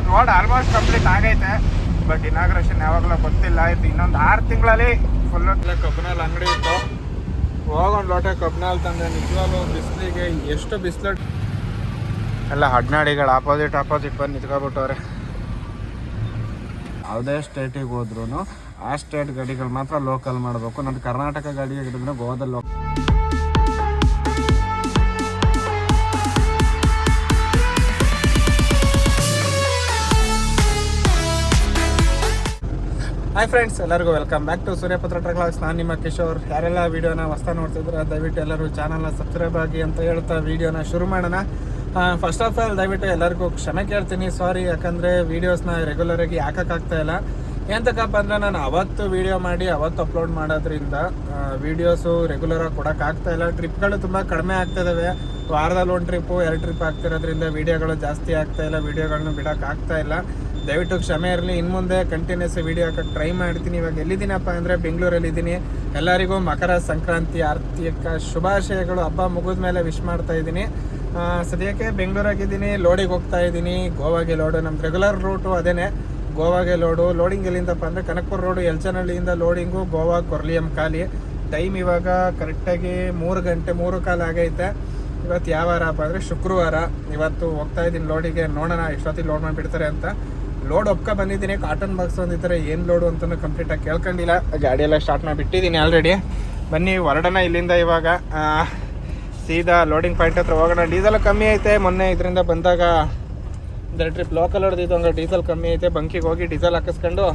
Road almost complete ಆಗೈತೆ. But inauguration ಯಾವಾಗಲೂ ಗೊತ್ತಿಲ್ಲ. ಇದು ಇನ್ನೊಂದು 6 ತಿಂಗಳಲ್ಲಿ ಫುಲ್ಲು ಕಬ್ಬನಲ್ಲಿ ಅಂಗಡಿ ಇತ್ತು. ಹೋಗೊಂದು ಲೋಟ ಕಬ್ಬನಲ್ಲಿ ತಂದೆ. ನಿಜವಾಗ್ಲೂ ಬಿಸಿಲಿಗೆ ಎಷ್ಟು ಬಿಸಿಲು. ಎಲ್ಲ ಹಡ್ನಾಡಿಗಳು ಆಪೋಸಿಟ್ ಬಂದು ನಿಂತ್ಕೊಬಿಟ್ಟವ್ರೆ. ಯಾವುದೇ ಸ್ಟೇಟಿಗೆ ಹೋದ್ರೂ ಆ ಸ್ಟೇಟ್ ಗಾಡಿಗಳು ಮಾತ್ರ ಲೋಕಲ್ ಮಾಡಬೇಕು. ನಮ್ಮದು ಕರ್ನಾಟಕ ಗಾಡಿಗೆ ಹಿಡಿದ್ರೆ ಗೋವಾದಲ್ಲಿ ಹಾಯ್ ಫ್ರೆಂಡ್ಸ್, ಎಲ್ಲರಿಗೂ ವೆಲ್ಕಮ್ ಬ್ಯಾಕ್ ಟು ಸೂರ್ಯಪುತ್ರ ಟ್ರಕ್ಲಾಗ್ಸ್. ನಾನು ನಿಮ್ಮ ಕಿಶೋರ್. ಯಾರೆಲ್ಲ ವೀಡಿಯೋನ ಹೊಸ್ತಾ ನೋಡ್ತಿದ್ರೆ ದಯವಿಟ್ಟು ಎಲ್ಲರೂ ಚಾನಲ್ನ ಸಬ್ಸ್ಕ್ರೈಬ್ ಆಗಿ ಅಂತ ಹೇಳ್ತಾ ವೀಡಿಯೋನ ಶುರು ಮಾಡೋಣ. ಫಸ್ಟ್ ಆಫ್ ಆಲ್ ದಯವಿಟ್ಟು ಎಲ್ಲರಿಗೂ ಕ್ಷಮೆ ಕೇಳ್ತೀನಿ, ಸಾರಿ. ಯಾಕಂದರೆ ವೀಡಿಯೋಸ್ನ ರೆಗ್ಯುಲರಾಗಿ ಹಾಕೋಕ್ಕಾಗ್ತಾಯಿಲ್ಲ. ಎಂತಕ್ಕಪ್ಪ ಅಂದರೆ ನಾನು ಅವತ್ತು ವೀಡಿಯೋ ಮಾಡಿ ಅವತ್ತು ಅಪ್ಲೋಡ್ ಮಾಡೋದ್ರಿಂದ ವೀಡಿಯೋಸು ರೆಗ್ಯುಲರಾಗಿ ಕೊಡೋಕ್ಕಾಗ್ತಾಯಿಲ್ಲ. ಟ್ರಿಪ್ಗಳು ತುಂಬ ಕಡಿಮೆ ಆಗ್ತಾಯಿದ್ದಾವೆ. ವಾರದಲ್ಲಿ 1 ಟ್ರಿಪ್ಪು 2 ಟ್ರಿಪ್ ಆಗ್ತಿರೋದ್ರಿಂದ ವೀಡಿಯೋಗಳು ಜಾಸ್ತಿ ಆಗ್ತಾಯಿಲ್ಲ. ವೀಡಿಯೋಗಳನ್ನ ಬಿಡೋಕ್ಕಾಗ್ತಾಯಿಲ್ಲ. ದಯವಿಟ್ಟು ಕ್ಷಮೆ ಇರಲಿ. ಇನ್ನು ಮುಂದೆ ಕಂಟಿನ್ಯೂಸ್ ವೀಡಿಯೋ ಹಾಕೋಕ್ಕೆ ಟ್ರೈ ಮಾಡ್ತೀನಿ. ಇವಾಗ ಎಲ್ಲಿದ್ದೀನಪ್ಪ ಅಂದರೆ ಬೆಂಗಳೂರಲ್ಲಿದ್ದೀನಿ. ಎಲ್ಲರಿಗೂ ಮಕರ ಸಂಕ್ರಾಂತಿ ಆರ್ಥಿಕ ಶುಭಾಶಯಗಳು. ಹಬ್ಬ ಮುಗಿದ ಮೇಲೆ ವಿಶ್ ಮಾಡ್ತಾ ಇದ್ದೀನಿ. ಸದ್ಯಕ್ಕೆ ಬೆಂಗಳೂರಾಗಿದ್ದೀನಿ. ಲೋಡಿಗೆ ಹೋಗ್ತಾ ಇದ್ದೀನಿ. ಗೋವಾಗೆ ಲೋಡು. ನಮ್ದು ರೆಗ್ಯುಲರ್ ರೂಟು ಅದೇ, ಗೋವಾಗೆ ಲೋಡು. ಲೋಡಿಂಗ್ ಎಲ್ಲಿಂದಪ್ಪ ಅಂದರೆ ಕನಕಪುರ ರೋಡು ಎಲ್ಚನಹಳ್ಳಿಯಿಂದ ಲೋಡಿಂಗು ಗೋವಾ ಕೊರ್ಲಿಯಂ ಖಾಲಿ. ಟೈಮ್ ಇವಾಗ ಕರೆಕ್ಟಾಗಿ 3 ಗಂಟೆ 3:15 ಆಗೈತೆ. ಇವತ್ತು ಯಾವ ವಾರಪ್ಪ ಅಂದರೆ ಶುಕ್ರವಾರ. ಇವತ್ತು ಹೋಗ್ತಾ ಇದ್ದೀನಿ ಲೋಡಿಗೆ. ನೋಡೋಣ ಎಷ್ಟೊತ್ತಿಗೆ ಲೋಡ್ ಮಾಡಿಬಿಡ್ತಾರೆ ಅಂತ. ಲೋಡ್ ಒಪ್ಕೊ ಬಂದಿದ್ದೀನಿ. ಕಾಟನ್ ಬಾಕ್ಸ್ ಒಂದಿದ್ದಾರೆ. ಏನು ಲೋಡು ಅಂತಲೂ ಕಂಪ್ಲೀಟಾಗಿ ಕೇಳ್ಕೊಂಡಿಲ್ಲ. ಗಾಡಿಯೆಲ್ಲ ಸ್ಟಾರ್ಟ್ ಮಾಡಿಬಿಟ್ಟಿದ್ದೀನಿ ಆಲ್ರೆಡಿ. ಬನ್ನಿ ಹೊರಡೋಣ ಇಲ್ಲಿಂದ. ಇವಾಗ ಸೀದಾ ಲೋಡಿಂಗ್ ಪಾಯಿಂಟ್ ಹತ್ರ ಹೋಗೋಣ. ಡೀಸೆಲ್ ಕಮ್ಮಿ ಐತೆ. ಮೊನ್ನೆ ಇದರಿಂದ ಬಂದಾಗ 2 ಟ್ರಿಪ್ ಲೋಕಲ್ ಹೊಡೆದಿದ್ದು. ಹಂಗೆ ಡೀಸೆಲ್ ಕಮ್ಮಿ ಐತೆ. ಬಂಕಿಗೆ ಹೋಗಿ ಡೀಸೆಲ್ ಹಾಕಿಸ್ಕೊಂಡು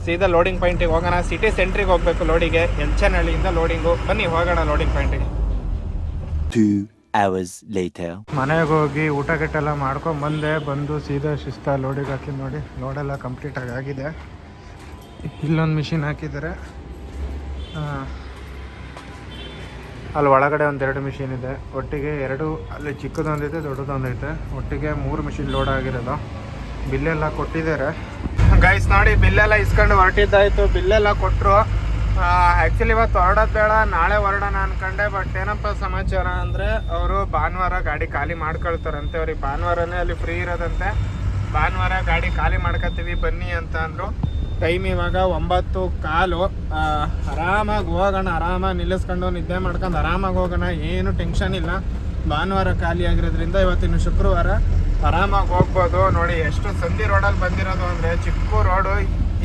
ಸೀದಾ ಲೋಡಿಂಗ್ ಪಾಯಿಂಟಿಗೆ ಹೋಗೋಣ. ಸಿಟಿ ಸೆಂಟ್ರಿಗೆ ಹೋಗಬೇಕು ಲೋಡಿಗೆ. ಎಲ್ಚನಹಳ್ಳಿಯಿಂದ ಲೋಡಿಂಗು. ಬನ್ನಿ ಹೋಗೋಣ ಲೋಡಿಂಗ್ ಪಾಯಿಂಟಿಗೆ. 2 hours later. ಮನೆಗೆ ಹೋಗಿ ಊಟ ಗಿಟ್ಟೆಲ್ಲ ಮಾಡ್ಕೊಂಬಂದೆ. ಬಂದು ಸೀದಾ ಶಿಸ್ತ ಲೋಡಿಗೆ ಹಾಕಿ. ನೋಡಿ ಲೋಡೆಲ್ಲ ಕಂಪ್ಲೀಟಾಗಿ ಆಗಿದೆ. ಇಲ್ಲೊಂದು ಮಿಷಿನ್ ಹಾಕಿದ್ದಾರೆ. ಅಲ್ಲಿ ಒಳಗಡೆ 1-2 ಮಿಷಿನ್ ಇದೆ. ಒಟ್ಟಿಗೆ 2 ಅಲ್ಲಿ ಚಿಕ್ಕದೊಂದೈತೆ ದೊಡ್ಡದೊಂದೈತೆ. ಒಟ್ಟಿಗೆ 3 ಮಿಷಿನ್ ಲೋಡ್ ಆಗಿರೋದು. ಬಿಲ್ಲೆಲ್ಲ ಕೊಟ್ಟಿದ್ದಾರೆ ಗೈಸ್. ನೋಡಿ ಬಿಲ್ಲೆಲ್ಲ ಇಸ್ಕೊಂಡು ಹೊರಟಿದ್ದಾಯಿತು. ಬಿಲ್ಲೆಲ್ಲ ಕೊಟ್ಟರು. ಆ್ಯಕ್ಚುಲಿ ಇವತ್ತು ಹೊರಡೋದು ಬೇಡ, ನಾಳೆ ಹೊರಡೋಣ ಅಂದ್ಕೊಂಡೆ. ಬಟ್ ಏನಪ್ಪ ಸಮಾಚಾರ ಅಂದರೆ ಅವರು ಭಾನುವಾರ ಗಾಡಿ ಖಾಲಿ ಮಾಡ್ಕೊಳ್ತಾರಂತೆ. ಅವ್ರಿಗೆ ಭಾನುವಾರನೇ ಅಲ್ಲಿ ಫ್ರೀ ಇರೋದಂತೆ. ಭಾನುವಾರ ಗಾಡಿ ಖಾಲಿ ಮಾಡ್ಕೊತೀವಿ ಬನ್ನಿ ಅಂತ ಅಂದರು. ಟೈಮ್ ಇವಾಗ 9:15. ಆರಾಮಾಗಿ ಹೋಗೋಣ. ಆರಾಮಾಗಿ ನಿಲ್ಲಿಸ್ಕೊಂಡು ನಿದ್ದೆ ಮಾಡ್ಕೊಂಡು ಆರಾಮಾಗಿ ಹೋಗೋಣ. ಏನು ಟೆನ್ಷನ್ ಇಲ್ಲ. ಭಾನುವಾರ ಖಾಲಿ ಆಗಿರೋದ್ರಿಂದ ಇವತ್ತಿನ ಶುಕ್ರವಾರ ಆರಾಮಾಗಿ ಹೋಗ್ಬೋದು. ನೋಡಿ ಎಷ್ಟು ಸಂಧಿ ರೋಡಲ್ಲಿ ಬಂದಿರೋದು ಅಂದರೆ. ಚಿಕ್ಕ ರೋಡು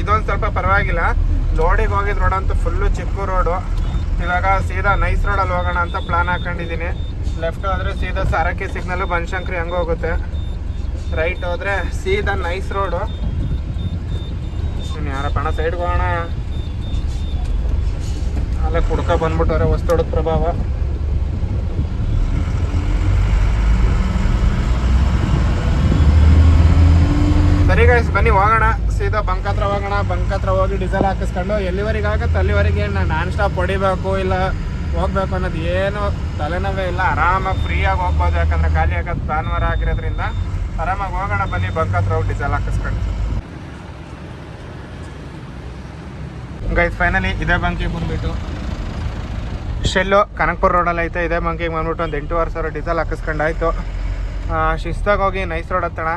ಇದೊಂದು ಸ್ವಲ್ಪ ಪರವಾಗಿಲ್ಲ. ಲೋಡಿಗೆ ಹೋಗಿದ್ದು ರೋಡ್ ಅಂತೂ ಫುಲ್ಲು ಚಿಕ್ಕ ರೋಡು. ಇವಾಗ ಸೀದಾ ನೈಸ್ ರೋಡಲ್ಲಿ ಹೋಗೋಣ ಅಂತ ಪ್ಲ್ಯಾನ್ ಹಾಕೊಂಡಿದ್ದೀನಿ. ಲೆಫ್ಟ್ ಹೋದರೆ ಸೀದಾ ಸಾರಕ್ಕಿ ಸಿಗ್ನಲ್ಲು ಬನಶಂಕರಿ ಹಂಗೆ ಹೋಗುತ್ತೆ. ರೈಟ್ ಹೋದರೆ ಸೀದಾ ನೈಸ್ ರೋಡು. ಯಾರಪ್ಪಣ ಸೈಡ್ಗೆ ಹೋಗೋಣ. ಅಲ್ಲೇ ಕುಡ್ಕ ಬಂದ್ಬಿಟ್ಟವ್ರೆ ಹೊಸ್ತೊಡದ ಪ್ರಭಾವ. ಸರಿ ಗೈಸ್ ಬನ್ನಿ ಹೋಗೋಣ. ಸೀದಾ ಬಂಕ್ ಹತ್ರ ಹೋಗೋಣ. ಬಂಕ್ ಹತ್ರ ಹೋಗಿ ಡೀಸೆಲ್ ಹಾಕಿಸ್ಕೊಂಡು ಎಲ್ಲಿವರೆಗೆ ಆಗುತ್ತೆ ಅಲ್ಲಿವರೆಗೆ ನಾನ್ ಸ್ಟಾಪ್ ಹೊಡಿಬೇಕು ಇಲ್ಲ ಹೋಗ್ಬೇಕು ಅನ್ನೋದು ಏನು ತಲೆನೋವೇ ಇಲ್ಲ. ಆರಾಮಾಗಿ ಫ್ರೀಯಾಗಿ ಹೋಗ್ಬೋದು. ಯಾಕಂದರೆ ಖಾಲಿ ಆಗೋದು ಭಾನುವಾರ ಆಗಿರೋದ್ರಿಂದ ಆರಾಮಾಗಿ ಹೋಗೋಣ. ಬನ್ನಿ ಬಂಕ್ ಹತ್ರ ಹೋಗಿ ಡೀಸೆಲ್ ಹಾಕಿಸ್ಕೊಂಡು. ಗೈಸ್ ಫೈನಲಿ ಇದೇ ಬಂಕಿಗೆ ಬಂದುಬಿಟ್ಟು ಶೆಲ್ಲು ಕನಕಪುರ ರೋಡಲ್ಲಿ ಐತೆ. ಇದೇ ಬಂಕಿಗೆ ಬಂದ್ಬಿಟ್ಟು ಒಂದು 8,500 ಡೀಸೆಲ್ ಹಾಕಿಸ್ಕೊಂಡಾಯ್ತು. ಶಿಸ್ತಾಗಿ ಹೋಗಿ ನೈಸ್ ರೋಡ್ ಹತ್ತಣ.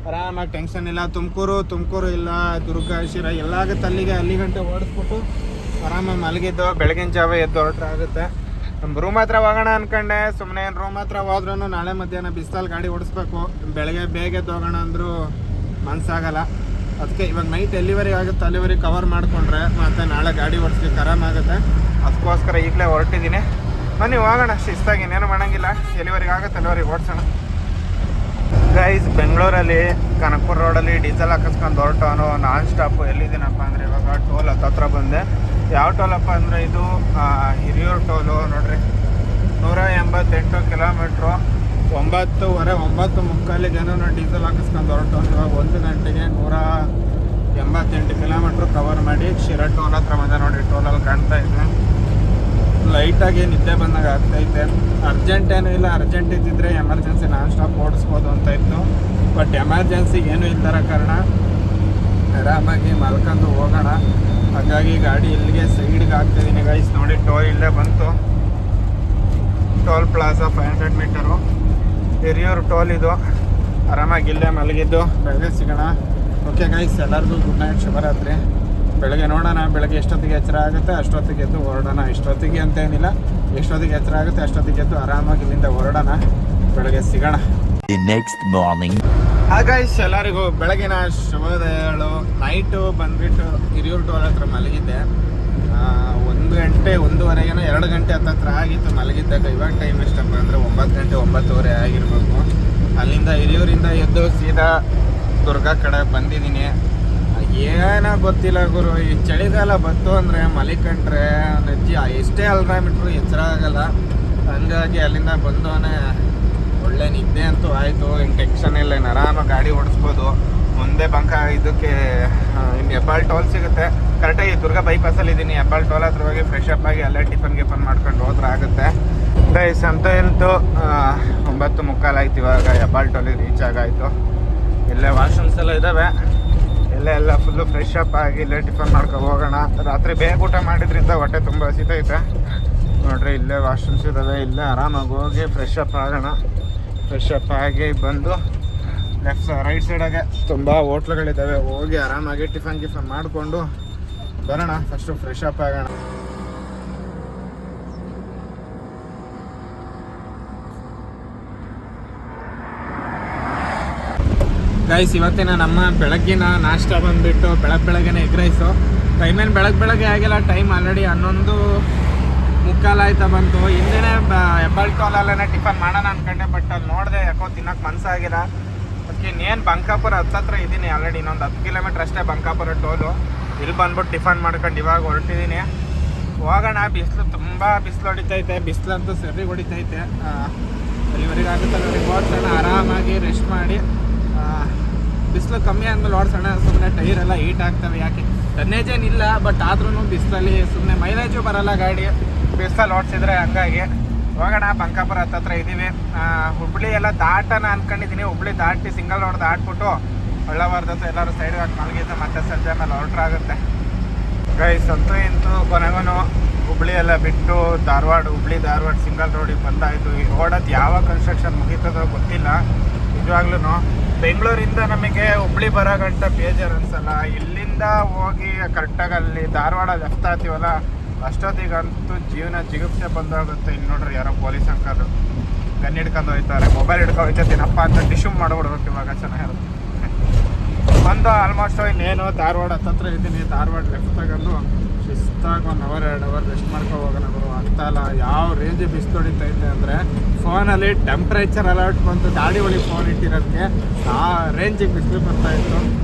ಆರಾಮಾಗಿ ಟೆನ್ಷನ್ ಇಲ್ಲ. ತುಮಕೂರು ಇಲ್ಲ ದುರ್ಗ ಶಿರಾ ಎಲ್ಲ ಆಗುತ್ತೆ. ಅಲ್ಲಿ ಗಂಟೆ ಓಡಿಸ್ಬಿಟ್ಟು ಆರಾಮಾಗಿ ಮಲಗಿದ್ದು ಬೆಳಗಿನ ಜಾವ ಎದ್ದು ಹೊರಟ್ರೆ ಆಗುತ್ತೆ. ನಮ್ಮ ರೂಮ್ ಹತ್ರ ಹೋಗೋಣ ಅಂದ್ಕೊಂಡೆ. ಸುಮ್ಮನೆ ಏನು ರೂಮ್ ಹತ್ರ ಹೋದ್ರೂ ನಾಳೆ ಮಧ್ಯಾಹ್ನ ಬಿಸಿಲಲ್ಲಿ ಗಾಡಿ ಓಡಿಸ್ಬೇಕು. ಬೆಳಗ್ಗೆ ಬೇಗ ಎದ್ದು ಹೋಗೋಣ ಅಂದರೂ ಮನಸ್ಸಾಗಲ್ಲ. ಅದಕ್ಕೆ ಇವಾಗ ನೈಟ್ ಎಲ್ಲಿವರೆಗೆ ಆಗುತ್ತೆ ಅಲ್ಲಿವರೆಗೆ ಕವರ್ ಮಾಡಿಕೊಂಡ್ರೆ ಮತ್ತು ನಾಳೆ ಗಾಡಿ ಓಡಿಸ್ಲಿಕ್ಕೆ ಆರಾಮಾಗುತ್ತೆ. ಅದಕ್ಕೋಸ್ಕರ ಈಗಲೇ ಹೊರಟಿದ್ದೀನಿ. ಬನ್ನಿ ಹೋಗೋಣ ಶಿಸ್ತಾಗಿ. ಇನ್ನೇನು ಮಾಡೋಂಗಿಲ್ಲ. ಎಲ್ಲಿವರೆಗೆ ಆಗುತ್ತೆ ಅಲ್ಲಿವರೆಗೆ ಓಡಿಸೋಣ. ಗೈಸ್ ಬೆಂಗಳೂರಲ್ಲಿ ಕನಕಪುರ ರೋಡಲ್ಲಿ ಡೀಸೆಲ್ ಹಾಕಿಸ್ಕೊಂಡು ಹೊರಟವನು ನಾನ್ ಸ್ಟಾಪು. ಎಲ್ಲಿದ್ದೀನಪ್ಪ ಅಂದರೆ ಇವಾಗ ಟೋಲ್ ಹತ್ರ ಬಂದೆ. ಯಾವ ಟೋಲಪ್ಪ ಅಂದರೆ ಇದು ಹಿರಿಯೂರು ಟೋಲು. ನೋಡ್ರಿ 188 ಕಿಲೋಮೀಟ್ರು. 9:15 9:45 ನಾನು ಡೀಸೆಲ್ ಹಾಕಿಸ್ಕೊಂಡು ಹೊರಟವನು. ಇವಾಗ 1 ಗಂಟೆಗೆ 188 ಕಿಲೋಮೀಟ್ರು ಕವರ್ ಮಾಡಿ ಶಿರಾ ಟೋಲ್ ಹತ್ರ ಬಂದೆ. ನೋಡಿ ಟೋಲಲ್ಲಿ ಕಾಣ್ತಾ ಇದೆ. ಲೈಟಾಗಿ ನಿದ್ದೆ ಬಂದಾಗ ಆಗ್ತಾಯಿದೆ. ಅರ್ಜೆಂಟ್ ಏನೂ ಇಲ್ಲ. ಅರ್ಜೆಂಟ್ ಇದ್ದಿದ್ರೆ ಎಮರ್ಜೆನ್ಸಿ ನಾನ್ ಸ್ಟಾಪ್ ಓಡಿಸ್ಬೋದು ಅಂತ ಇತ್ತು. ಬಟ್ ಎಮರ್ಜೆನ್ಸಿ ಏನೂ ಇಲ್ದಿರೋ ಕಾರಣ ಆರಾಮಾಗಿ ಮಲ್ಕೊಂಡು ಹೋಗೋಣ. ಹಾಗಾಗಿ ಗಾಡಿ ಇಲ್ಲಿಗೆ ಸೈಡ್ಗೆ ಹಾಕ್ತಿದ್ದೀನಿ ಗೈಸ್. ನೋಡಿ ಟೋಲ್ ಇಲ್ಲೇ ಬಂತು. Toll plaza 500 metre Hiriyur toll ಇದು. ಆರಾಮಾಗಿ ಇಲ್ಲೇ ಮಲಗಿದ್ದು ಬೆಳಗ್ಗೆ ಸಿಗೋಣ. ಓಕೆ ಗೈಸ್, ಎಲ್ಲರಿಗೂ ಗುಡ್ ನೈಟ್, ಶುಭರಾತ್ರಿ. ಬೆಳಗ್ಗೆ ನೋಡೋಣ, ಬೆಳಗ್ಗೆ ಎಷ್ಟೊತ್ತಿಗೆ ಎಚ್ಚರ ಆಗುತ್ತೆ ಅಷ್ಟೊತ್ತಿಗೆ ಎದ್ದು ಹೊರಡೋಣ. ಇಷ್ಟೊತ್ತಿಗೆ ಅಂತ ಏನಿಲ್ಲ, ಎಷ್ಟೊತ್ತಿಗೆ ಎಚ್ಚರ ಆಗುತ್ತೆ ಅಷ್ಟೊತ್ತಿಗೆ ಎದ್ದು ಆರಾಮಾಗಿ ಇಲ್ಲಿಂದ ಹೊರಡೋಣ. ಬೆಳಗ್ಗೆ ಸಿಗೋಣ. The next morning. ಗೈಸ್, ಎಲ್ಲರಿಗೂ ಬೆಳಗಿನ ಶುಭೋದಯಗಳು. ನೈಟು ಬಂದ್ಬಿಟ್ಟು ಹಿರಿಯೂರು ಟೋಲ್ ಹತ್ರ ಮಲಗಿದ್ದೆ. 1 ಗಂಟೆ 1:30 2 ಗಂಟೆ ಹತ್ತತ್ರ ಆಗಿತ್ತು ಮಲಗಿದ್ದಾಗ. ಇವಾಗ ಟೈಮ್ ಎಷ್ಟಪ್ಪ ಅಂದರೆ 9 ಗಂಟೆ 9:30 ಆಗಿರ್ಬೇಕು. ಅಲ್ಲಿಂದ ಹಿರಿಯೂರಿಂದ ಎದ್ದು ಸೀದಾ ದುರ್ಗ ಕಡೆ ಬಂದಿದ್ದೀನಿ. ಏನೋ ಗೊತ್ತಿಲ್ಲ ಗುರು, ಈ ಚಳಿಗಾಲ ಬಂತು ಅಂದರೆ ಮಲಿಕೊಂಡ್ರೆ ನೆಜ್ಜಿ ಎಷ್ಟೇ ಅಲ್ರಾಮ್ ಇಟ್ಟರು ಎಚ್ಚರ ಆಗಲ್ಲ. ಹಂಗಾಗಿ ಅಲ್ಲಿಂದ ಬಂದವನೇ ಒಳ್ಳೆ ನಿದ್ದೆ ಅಂತೂ ಆಯಿತು. ಏನು ಟೆನ್ಷನ್ ಇಲ್ಲ, ಇನ್ನು ಆರಾಮಾಗಿ ಗಾಡಿ ಓಡಿಸ್ಬೋದು. ಮುಂದೆ ಬಂಕ ಇದಕ್ಕೆ ಇನ್ನು ಹೆಬ್ಬಾಳ್ ಟೋಲ್ ಸಿಗುತ್ತೆ. ಕರೆಕ್ಟಾಗಿ ದುರ್ಗ ಬೈಪಾಸಲ್ಲಿ ಇದ್ದೀನಿ. ಹೆಬ್ಬಾಳ್ ಟೋಲ್ ಹತ್ರ ಹೋಗಿ ಫ್ರೆಶ್ ಅಪ್ ಆಗಿ ಅಲ್ಲೇ ಟಿಫನ್ ಮಾಡ್ಕೊಂಡು ಹೋದ್ರೆ ಆಗುತ್ತೆ. ಗೈಸ್ ಅಂತೂ 9:45 ಆಯ್ತು. ಇವಾಗ ಹೆಬ್ಬಾಳ್ ಟೋಲಿಗೆ ರೀಚ್ ಆಗಾಯಿತು. ಇಲ್ಲೇ ವಾಶ್ರೂಮ್ಸ್ ಎಲ್ಲ ಇದ್ದಾವೆ. ಎಲ್ಲ ಫುಲ್ಲು ಫ್ರೆಶ್ ಅಪ್ ಆಗಿ ಇಲ್ಲೇ ಟಿಫನ್ ಮಾಡ್ಕೊ ಹೋಗೋಣ. ರಾತ್ರಿ ಬೇಗ ಊಟ ಮಾಡಿದ್ರಿಂದ ಹೊಟ್ಟೆ ತುಂಬ ಹಸಿತೈತೆ ನೋಡ್ರಿ. ಇಲ್ಲೇ ವಾಶ್ರೂಮ್ಸ್ ಇದ್ದಾವೆ, ಇಲ್ಲೇ ಆರಾಮಾಗಿ ಹೋಗಿ ಫ್ರೆಶ್ ಅಪ್ ಆಗೋಣ. ಫ್ರೆಶ್ ಅಪ್ ಆಗಿ ಬಂದು ರೈಟ್ ಸೈಡಾಗೆ ತುಂಬ ಹೋಟ್ಲುಗಳಿದ್ದಾವೆ, ಹೋಗಿ ಆರಾಮಾಗಿ ಟಿಫನ್ ಮಾಡಿಕೊಂಡು ಬರೋಣ. ಫಸ್ಟು ಫ್ರೆಶ್ ಅಪ್ ಆಗೋಣ. ಗೈಸ್, ಇವತ್ತಿನ ನಮ್ಮ ಬೆಳಗ್ಗಿನ ನಾಷ್ಟ ಬಂದುಬಿಟ್ಟು ಬೆಳಗ್ಗೆನೇ ಎಗ್ ರೈಸು. ಟೈಮೇನು ಬೆಳಗ್ಗೆ ಆಗಿಲ್ಲ, ಟೈಮ್ ಆಲ್ರೆಡಿ 11:45 ಆಯ್ತಾ ಬಂತು. ಹಿಂದೆನೇ ಹೆಬ್ಬಾಳ್ ಟೋಲಲ್ಲೇ ಟಿಫನ್ ಮಾಡೋಣ ಅಂದ್ಕೊಂಡೆ, ಬಟ್ ಅಲ್ಲಿ ನೋಡಿದೆ ಯಾಕೋ ತಿನ್ನೋಕೆ ಮನಸ್ಸಾಗಿಲ್ಲ. ಅದಕ್ಕೆ ಇನ್ನೇನು ಬಂಕಾಪುರ ಹತ್ತತ್ರ ಇದ್ದೀನಿ ಆಲ್ರೆಡಿ. ಇನ್ನೊಂದು 10 ಕಿಲೋಮೀಟ್ರ್ ಅಷ್ಟೇ ಬಂಕಾಪುರ ಟೋಲು. ಇಲ್ಲಿ ಬಂದ್ಬಿಟ್ಟು ಟಿಫನ್ ಮಾಡ್ಕೊಂಡು ಇವಾಗ ಹೊರಟಿದ್ದೀನಿ. ಹೋಗೋಣ. ತುಂಬ ಬಿಸಿಲು ಹೊಡಿತೈತೆ, ಬಿಸಿಲಂತೂ ಸರಿ ಹೊಡಿತೈತೆ. ಇಲ್ಲಿವರೆಗೆ ಆಗುತ್ತಲ್ಲ ಓಡಿಸೋಣ, ಆರಾಮಾಗಿ ರೆಸ್ಟ್ ಮಾಡಿ. ಬಿಸಿಲು ಕಮ್ಮಿ ಆದಮೇಲೆ ಓಡಿಸೋಣ. ಸುಮ್ಮನೆ ಟೈರೆಲ್ಲ ಹೀಟ್ ಆಗ್ತವೆ. ಯಾಕೆ ಟನ್ನೇಜ್ ಏನಿಲ್ಲ, ಬಟ್ ಆದ್ರೂ ಬಿಸಿಲಲ್ಲಿ ಸುಮ್ಮನೆ ಮೈಲೇಜು ಬರೋಲ್ಲ ಗಾಡಿ ಬಿಸಿಲಲ್ಲಿ ಓಡಿಸಿದ್ರೆ. ಹಂಗಾಗಿ ಹೋಗೋಣ. ಬಂಕಾಪುರ ಹತ್ತತ್ರ ಇದ್ದೀವಿ. ಹುಬ್ಳಿ ಎಲ್ಲ ದಾಟನ ಅಂದ್ಕೊಂಡಿದ್ದೀನಿ. ಹುಬ್ಳಿ ದಾಟಿ ಸಿಂಗಲ್ ರೋಡ್ ದಾಟ್ಬಿಟ್ಟು ಒಳ್ಳವಾರ್ದತ್ತು ಎಲ್ಲರೂ ಸೈಡ್ಗೆ ಹಾಕಿ ಮಲಗಿದ್ದು ಮತ್ತೆ ಸಂಜೆ ಮೇಲೆ ಹೊರಟ್ರಾಗುತ್ತೆ. ಗೈಸ್ ಅಂತೂ ಕೊನೆಗೂ ಹುಬ್ಳಿ ಎಲ್ಲ ಬಿಟ್ಟು ಹುಬ್ಳಿ ಧಾರವಾಡ ಸಿಂಗಲ್ ರೋಡಿಗೆ ಬಂದಾಯಿತು. ಈ ರೋಡದ್ದು ಯಾವ ಕನ್ಸ್ಟ್ರಕ್ಷನ್ ಮುಗೀತದೋ ಗೊತ್ತಿಲ್ಲ. ನಿಜವಾಗ್ಲೂ ಬೆಂಗಳೂರಿಂದ ನಮಗೆ ಹುಬ್ಳಿ ಬರೋ ಗಂಟ ಬೇಜಾರು ಅನ್ಸಲ್ಲ. ಇಲ್ಲಿಂದ ಹೋಗಿ ಕರೆಕ್ಟಾಗಿ ಅಲ್ಲಿ ಧಾರವಾಡ ಲೆಫ್ಟ್ ಆಗ್ತೀವಲ್ಲ, ಅಷ್ಟೊತ್ತಿಗಂತೂ ಜೀವನ ಜಿಗುಪ್ಸೆ ಬಂದೋಗುತ್ತೆ. ಇಲ್ಲಿ ನೋಡ್ರಿ, ಯಾರೋ ಪೊಲೀಸ್ ಅಂಕಲು ಗನ್ ಹಿಡ್ಕೊಂಡು ಹೋಗ್ತಾರೆ, ಮೊಬೈಲ್ ಹಿಡ್ಕೊಂಡು ಹೋಗ್ತೀನಪ್ಪ ಅಂತ ಟಿಶ್ಯೂ ಮಾಡಿಬಿಡ್ಬೇಕು. ಇವಾಗ ಚೆನ್ನಾಗಿರುತ್ತೆ. ಬಂದು ಆಲ್ಮೋಸ್ಟ್ ಇನ್ನೇನು ಧಾರವಾಡ ಹತ್ತತ್ರ ಇದ್ದೀನಿ. ಧಾರವಾಡ ಲೆಫ್ಟ್ ತಗೊಂಡು ಶಿಸ್ತಾಗಿ 1 ಅವರ್ 2 ಅವರ್ ರೆಸ್ಟ್ ಮಾಡ್ಕೊ ಹೋಗೋಣ ಗುರು. ಆಗ್ತಾಯಿಲ್ಲ, ಯಾವ ರೇಂಜ್ ಬಿಸಿಲು ಹೊಡಿತೈತೆ ಅಂದರೆ ಫೋನಲ್ಲಿ ಟೆಂಪ್ರೇಚರ್ ಅಲರ್ಟ್ ಬಂತು. ಗಾಡಿ ಒಳಗೆ ಫೋನ್ ಇಟ್ಟಿರೋದಕ್ಕೆ ಆ ರೇಂಜಿಗೆ ಬಿಸಿಲು ಬರ್ತಾಯಿತ್ತು.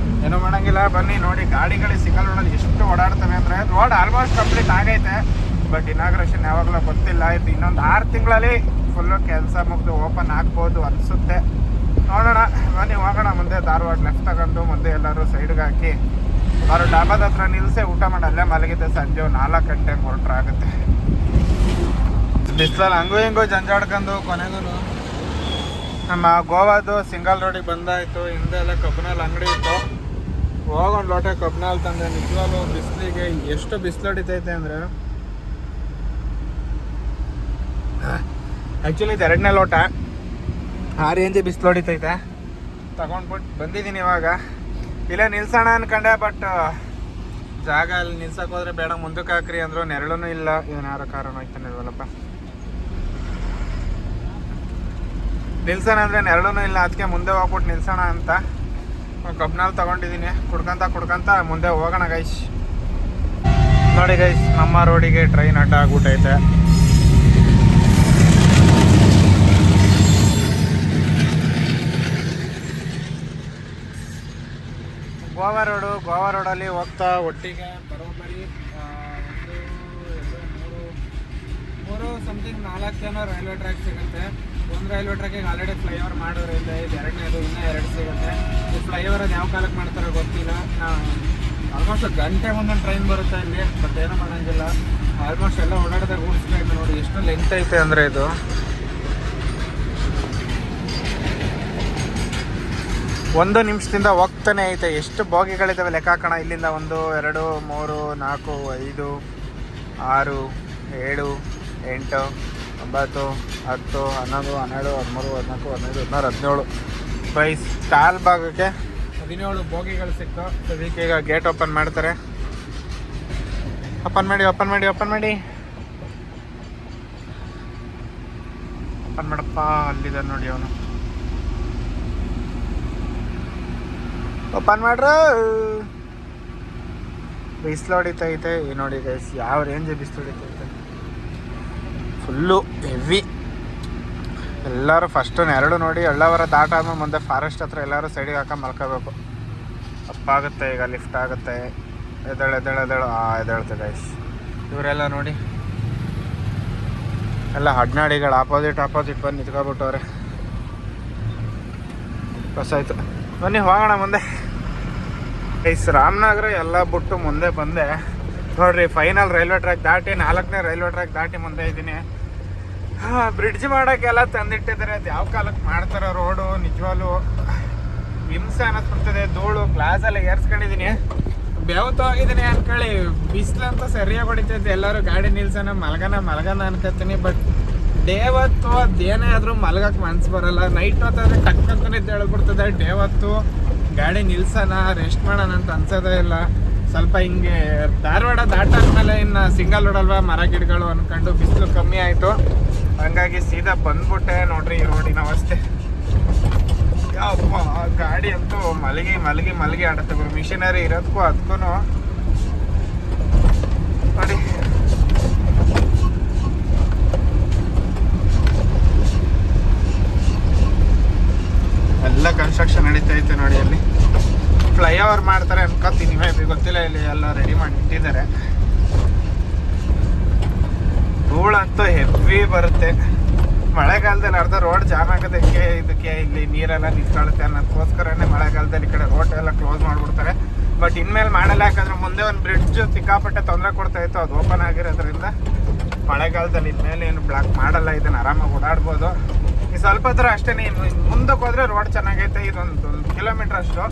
ಏನೋ ಮಾಡೋಂಗಿಲ್ಲ, ಬನ್ನಿ ನೋಡಿ. ಗಾಡಿಗಳಿಗೆ ಸಿಂಗಲ್ ರೋಡಲ್ಲಿ ಎಷ್ಟು ಓಡಾಡ್ತವೆ ಅಂದರೆ ರೋಡ್ ಆಲ್ಮೋಸ್ಟ್ ಕಂಪ್ಲೀಟ್ ಆಗೈತೆ, ಬಟ್ ಇನಾಗ್ರೇಷನ್ ಯಾವಾಗಲೂ ಗೊತ್ತಿಲ್ಲ. ಇದು ಇನ್ನೊಂದು 6 ತಿಂಗಳಲ್ಲಿ ಫುಲ್ಲು ಕೆಲಸ ಮುಗಿದು ಓಪನ್ ಆಗ್ಬೋದು ಅನಿಸುತ್ತೆ. ನೋಡೋಣ, ಬನ್ನಿ ಹೋಗೋಣ. ಮುಂದೆ ಧಾರವಾಡ ಲೆಫ್ಟ್ ತಗೊಂಡು ಮುಂದೆ ಎಲ್ಲರೂ ಸೈಡ್ಗೆ ಹಾಕಿ ಅವರು ಡಾಬಾದ ಹತ್ರ ನಿಲ್ಲಿಸೆ ಊಟ ಮಾಡಿ ಅಲ್ಲೇ ಮಲಗಿದ್ದೆ. ಸಂಜೆ 4 ಗಂಟೆಗೆ ಹೊರಟ್ರಾಗುತ್ತೆ. ಬಿಸಿಲಲ್ಲಿ ಹಂಗೂ ಹಿಂಗೂ ಜಂಜಾಡ್ಕೊಂಡು ಕೊನೆಗೂ ನಮ್ಮ ಗೋವಾದು ಸಿಂಗಲ್ ರೋಡಿಗೆ ಬಂದಾಯಿತು. ಹಿಂದೆ ಎಲ್ಲ ಕಬ್ಬನಲ್ಲಿ ಅಂಗಡಿ ಇತ್ತು. ಹೋಗೊಂಡು ಲೋಟ ಕಬ್ಬನಲ್ಲಿ ತಂದೆ. ನಿಜವಾಗ್ಲೂ ಬಿಸಿಲಿಗೆ ಎಷ್ಟು ಬಿಸಿಲು ಹೊಡಿತೈತೆ ಅಂದರೆ, ಆ್ಯಕ್ಚುಲಿ ಇದು 2ನೇ ಲೋಟ. ಆ ರೇಂಜ್ ಬಿಸಿಲು ಹೊಡಿತೈತೆ. ತಗೊಂಡ್ಬಿಟ್ಟು ಬಂದಿದ್ದೀನಿ. ಇವಾಗ ಇಲ್ಲೇ ನಿಲ್ಸೋಣ ಅನ್ಕೊಂಡೆ, ಬಟ್ ಜಾಗ ಅಲ್ಲಿ ನಿಲ್ಸಕ್ಕೆ ಹೋದ್ರೆ ಬೇಡ, ಮುಂದಕ್ಕೆ ಹಾಕ್ರಿ ಅಂದರು. ನೆರಳೂ ಇಲ್ಲ. ಏನಾರು ಕಾರಣ ಹೋಯ್ತಾನೆ ಇಲ್ವಲ್ಲಪ್ಪ. ನಿಲ್ಸೋಣ ಅಂದರೆ ನೆರಳೂ ಇಲ್ಲ, ಅದಕ್ಕೆ ಮುಂದೆ ಹೋಗ್ಬಿಟ್ಟು ನಿಲ್ಸೋಣ ಅಂತ ಕಬ್ನಲ್ಲಿ ತಗೊಂಡಿದ್ದೀನಿ. ಕುಡ್ಕೊಂತ ಮುಂದೆ ಹೋಗೋಣ ಗೈಸ್. ನೋಡಿ ಗೈಸ್, ನಮ್ಮ ರೋಡಿಗೆ ಟ್ರೈನ್ ಅಡ್ಡ ಆಗ್ಬಿಟ್ಟೈತೆ. ಗೋವಾ ರೋಡಲ್ಲಿ ಹೋಗ್ತಾ ಒಟ್ಟಿಗೆ ಬರೋಬ್ಬರಿ 3 ಸಮಥಿಂಗ್ 4 ಜನ ರೈಲ್ವೆ ಟ್ರ್ಯಾಕ್ ಸಿಗುತ್ತೆ. ಒಂದು ರೈಲ್ವೆ ಟ್ರ್ಯಾಕಿಗೆ ಆಲ್ರೆಡಿ ಫ್ಲೈಓವರ್ ಮಾಡೋರು ಇಲ್ಲ. ಇದು 2ನೇದು, ಇನ್ನೂ 2 ಸಿಗುತ್ತೆ. ಈ ಫ್ಲೈಓವರ್ ಅದು ಯಾವ ಕಾಲಕ್ಕೆ ಮಾಡ್ತಾರೋ ಗೊತ್ತಿಲ್ಲ. ಆಲ್ಮೋಸ್ಟ್ ಗಂಟೆ ಒಂದೊಂದು ಟ್ರೈನ್ ಬರುತ್ತೆ ಇಲ್ಲಿ, ಬಟ್ ಏನೂ ಮಾಡೋಂಗಿಲ್ಲ. ಆಲ್ಮೋಸ್ಟ್ ಎಲ್ಲ ಓಡಾಡಿದಾಗ ರೂಟ್ಸ್ಗಳು ನೋಡಿ ಎಷ್ಟು ಲೆಂತ್ ಐತೆ ಅಂದರೆ ಇದು. 1 ನಿಮಿಷದಿಂದ ಹೋಗ್ತಾನೆ ಐತೆ. ಎಷ್ಟು ಬೋಗಿಗಳಿದ್ದಾವೆ ಲೆಕ್ಕ ಹಾಕೋಣ. ಇಲ್ಲಿಂದ 1 2 3 4 5 6 7 8 9 10 11 12 13 14 15 16 17 ಪ್ರೈಸ್ ಕಾಲ್ ಭಾಗಕ್ಕೆ 17 ಬೋಗಿಗಳು ಸಿಕ್ತು. ಅದಕ್ಕೆ ಈಗ ಗೇಟ್ ಓಪನ್ ಮಾಡ್ತಾರೆ. ಓಪನ್ ಮಾಡಿ ಓಪನ್ ಮಾಡಪ್ಪ. ಅಲ್ಲಿದೆ ನೋಡಿ ಅವನು. ಓಪನ್ ಮಾಡ್ರು. ಬಿಸಿಲು ಹೊಡಿತೈತೆ ನೋಡಿ ಗೈಸ್, ಯಾವ ರೇಂಜ್ ಬಿಸಿಲು ಹೊಡಿತೈತೆ. Full heavy. ಎಲ್ಲರೂ ಫಸ್ಟು ನೆರಳು ನೋಡಿ ಎಳ್ಳವರ ದಾಟಾದ್ಮೇಲೆ ಮುಂದೆ ಫಾರೆಸ್ಟ್ ಹತ್ರ ಎಲ್ಲರೂ ಸೈಡಿಗೆ ಹಾಕೊಂಡು ಮಲ್ಕೋಬೇಕು. ಅಪ್ಪಾಗುತ್ತೆ, ಈಗ ಲಿಫ್ಟ್ ಆಗುತ್ತೆ. ಎದ್ದೇಳುತ್ತೆ ಗೈಸ್. ಇವರೆಲ್ಲ ನೋಡಿ ಎಲ್ಲ ಹಡ್ನಾಡಿಗಳು ಆಪೋಸಿಟ್ ಬಂದು ನಿಂತ್ಕೊಬಿಟ್ಟವ್ರೆ. ಬಸ್ಸಾಯ್ತು, ಬನ್ನಿ ಹೋಗೋಣ ಮುಂದೆ. ಗೈಸ್ ರಾಮನಗರ ಎಲ್ಲ ಬಿಟ್ಟು ಮುಂದೆ ಬಂದೆ ನೋಡ್ರಿ. ಫೈನಲ್ ರೈಲ್ವೆ ಟ್ರ್ಯಾಕ್ ದಾಟಿ 4ನೇ ರೈಲ್ವೆ ಟ್ರ್ಯಾಕ್ ದಾಟಿ ಮುಂದೆ ಇದ್ದೀನಿ. ಬ್ರಿಡ್ಜ್ ಮಾಡೋಕ್ಕೆಲ್ಲ ತಂದಿಟ್ಟಿದ್ದಾರೆ. ಅದು ಯಾವ ಕಾಲಕ್ಕೆ ಮಾಡ್ತಾರೋ ರೋಡು, ನಿಜವಾಗ್ಲೂ ಹಿಂಸೆ ಅನ್ನಿಸ್ಬಿಡ್ತದೆ. ಧೂಳು ಗ್ಲಾಸೆಲ್ಲ ಏರ್ಸ್ಕೊಂಡಿದ್ದೀನಿ, ಬೆವತ್ತೋಗಿದ್ದೀನಿ ಅನ್ಕೊಳ್ಳಿ. ಬಿಸಿಲಂತೂ ಸರಿಯಾಗಿ ಹೊಡಿತೈತೆ. ಎಲ್ಲರೂ ಗಾಡಿ ನಿಲ್ಸೋಣ ಮಲ್ಗನ ಅನ್ಕೋತೀನಿ. ಬಟ್ ಡೇ ಹೊತ್ತು ಅದೇನೇ ಆದರೂ ಮಲ್ಗಕ್ಕೆ ಮನ್ಸು ಬರಲ್ಲ. ನೈಟ್ ಹೊತ್ತಾದ್ರೆ ಟಕ್ಕಂತಾನೆ ಹೇಳ್ಬಿಡ್ತದೆ. ಡೇ ಹೊತ್ತು ಗಾಡಿ ನಿಲ್ಸೋಣ ರೆಸ್ಟ್ ಮಾಡೋಣ ಅಂತ ಅನ್ಸೋದೇ ಇಲ್ಲ. ಸ್ವಲ್ಪ ಹಿಂಗೆ ಧಾರವಾಡ ದಾಟಾದ್ಮೇಲೆ ಇನ್ನು ಸಿಂಗಲ್ ರೋಡ್ ಅಲ್ವಾ, ಮರ ಗಿಡಗಳು ಅನ್ಕೊಂಡು ಬಿಸಿಲು ಕಮ್ಮಿ ಆಯಿತು. ಹಂಗಾಗಿ ಸೀದಾ ಬಂದ್ಬಿಟ್ಟೆ ನೋಡ್ರಿ ಈ ರೋಡಿನ ಅವಸ್ಥೆ. ಯಪ್ಪ ಗಾಡಿ ಅಂತೂ ಮಲಗಿ ಆಡುತ್ತೆ ಗುರು. ಮಿಷನರಿ ಇರೋದಕ್ಕೂ ಅದಕ್ಕೂ ನೋಡಿ. ಎಲ್ಲ ಕನ್ಸ್ಟ್ರಕ್ಷನ್ ನಡೀತೈತೆ ನೋಡಿ. ಅಲ್ಲಿ ಫ್ಲೈಓವರ್ ಮಾಡ್ತಾರೆ ಅನ್ಕೋತೀನಿ, ಗೊತ್ತಿಲ್ಲ. ಇಲ್ಲಿ ಎಲ್ಲ ರೆಡಿ ಮಾಡಿ ಇಟ್ಟಿದ್ದಾರೆ. ಧೂಳಂತೂ ಹೆವಿ ಬರುತ್ತೆ. ಮಳೆಗಾಲದಲ್ಲಿ ಅರ್ಧ ರೋಡ್ ಜಾಮ್ ಆಗೋದಕ್ಕೆ ಇದಕ್ಕೆ ಇಲ್ಲಿ ನೀರೆಲ್ಲ ನಿಂತ್ಕೊಳ್ಳುತ್ತೆ ಅನ್ನೋದಕ್ಕೋಸ್ಕರನೇ ಮಳೆಗಾಲದಲ್ಲಿ ಈ ಕಡೆ ರೋಡ್ ಎಲ್ಲ ಕ್ಲೋಸ್ ಮಾಡಿಬಿಡ್ತಾರೆ. ಬಟ್ ಇನ್ಮೇಲೆ ಮಾಡಲ್ಲ, ಯಾಕಂದರೆ ಮುಂದೆ ಒಂದು ಬ್ರಿಡ್ಜ್ ಸಿಕ್ಕಾಪಟ್ಟೆ ತೊಂದರೆ ಕೊಡ್ತಾ ಇತ್ತು. ಅದು ಓಪನ್ ಆಗಿರೋದ್ರಿಂದ ಮಳೆಗಾಲದಲ್ಲಿ ಇನ್ಮೇಲೆ ಏನು ಬ್ಲಾಕ್ ಮಾಡಲ್ಲ. ಇದನ್ನು ಆರಾಮಾಗಿ ಓಡಾಡ್ಬೋದು. ಈ ಸ್ವಲ್ಪ ಹತ್ರ ಅಷ್ಟೇ. ಮುಂದಕ್ಕೆ ಹೋದರೆ ರೋಡ್ ಚೆನ್ನಾಗೈತೆ. ಇದೊಂದು 1 ಕಿಲೋಮೀಟ್ರ್ ಅಷ್ಟು